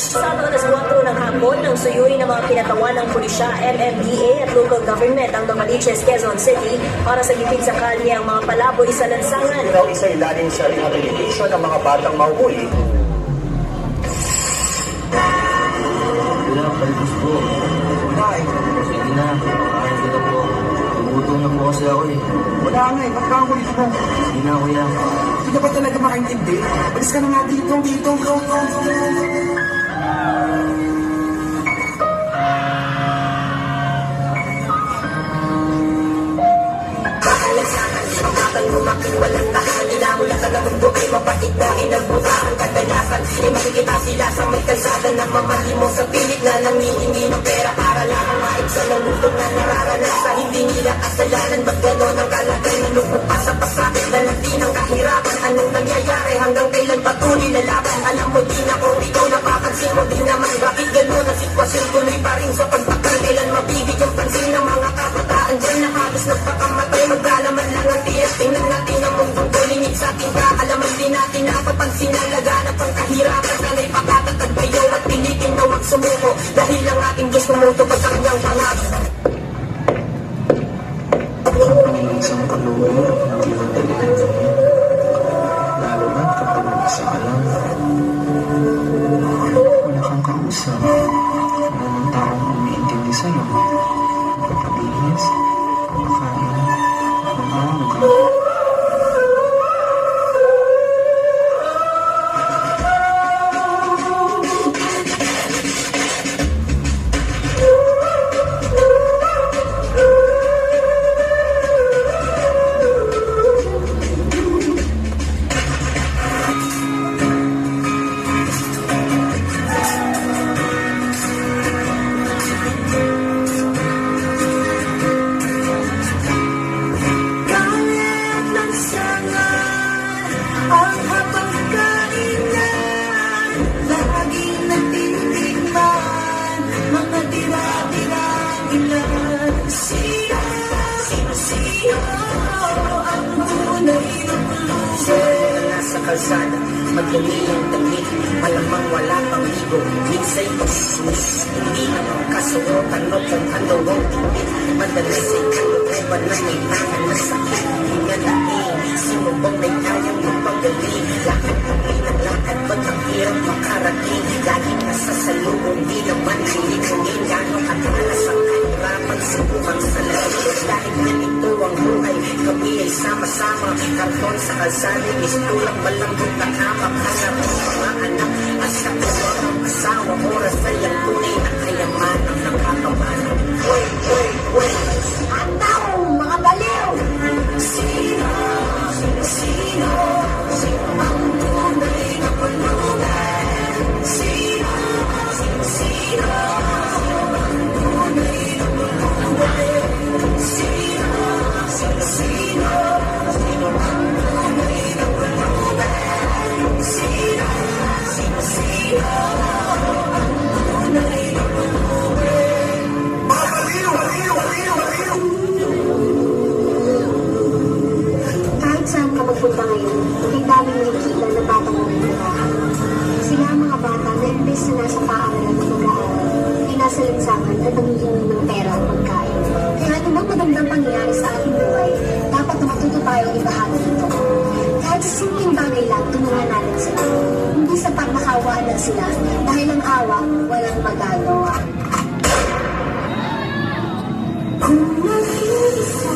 Sa alas 4 ng hapon, nang suyuin ng mga kinatawan ng pulisya, MMDA at local government ang Novaliches, Quezon City para sa gipit sa kalye ang mga palaboy sa lansangan. Ikaw isa ilalim sa rehabilitation ng mga batang mahuhuli. Wala, palibos po. Bakit? Sige na, kakain ko na po. Nagutom na po kasi ako eh. Wala nga eh, ba't ka ang kulit mo? Sige na, kuya. Hindi ka ba talaga makaintindi? Alis ka na nga dito, bro. Walang tahan nila mula sa gabundok ay mapait na inagbutaan kadalasan ay makikita sila sa may kalsada na mamalimong sa pilit na nangihingi ng pera para lang maibsan ng lutong na nararanasan hindi nila kasalanan ba't gano'n ang kalagay na lupot pa sa pasakit na natin ang kahirapan anong nangyayari hanggang kailan patuloy lalaban alam mo din ako ikaw napapansin mo din naman bakit gano'n ang sitwasyon tuloy pa rin sa pagpakal kailan mabibigyan pansin ng mga kabataan dyan na halos nagpakamatay magkalaman lang ang tiyan tingnan natin ang mundong kulingit sa ating kaalaman din natin napapansin na laganap ang kahirapan sana'y pakatatag kayo at pilitin na huwag sumuko dahil ang ating gusto mo ito pag kanyang pangako Ang isang kaluluwa, hindi mo talaga lalo na kapag mag-isa ka lang. Wala kang kausap. Wala ng taong umiintindi sa'yo. Pagkabilis, pagkakain, mag-aaral ka. ang habang kainan laging natitikman mga tira-tirang ilan siya ang tunay ng lugar nasa kalsada, madumi ang damit malamang wala pang ligo minsa'y pagsus hindi naman kasuotan no kung ano ang tingin madalas ay kalukuban na may tangan na sakit hinalain sino bang may kayang magpagaling lakad ba't ang hirap makarating laging nasa salubong di naman hilingin gano'ng katalas ang kahirapan subukang sa lahat dahil ganito ang buhay kami ay sama-sama karton sa kalsada istulang malambot na kamak hanap ang mga anak at sa kasama asawa oras ay ang tunay na kayaman ang nakakamanap ang taong mga baliw sino ang tunay na pulugan sino ang tunay na pulugan sino ang tunay na pulugan sino ang tunay na pulugan Kahit saan ka magpunta ngayon, may daming nakikita na batang nangyayari. Sila ang mga bata na imbes na nasa paaralan ng mag-aaral, ay nasa lansangan at nangihingi ng pera at pagkain. Kaya anumang magandang pangyayari sa ating buhay, dapat na matuto tayong ibahagi ito. Kahit sa simpleng bagay lang, tulungan natin sila. Hindi sapat nakawaan lang sila dahil ang awa, walang magagawa. Kung nag-iisa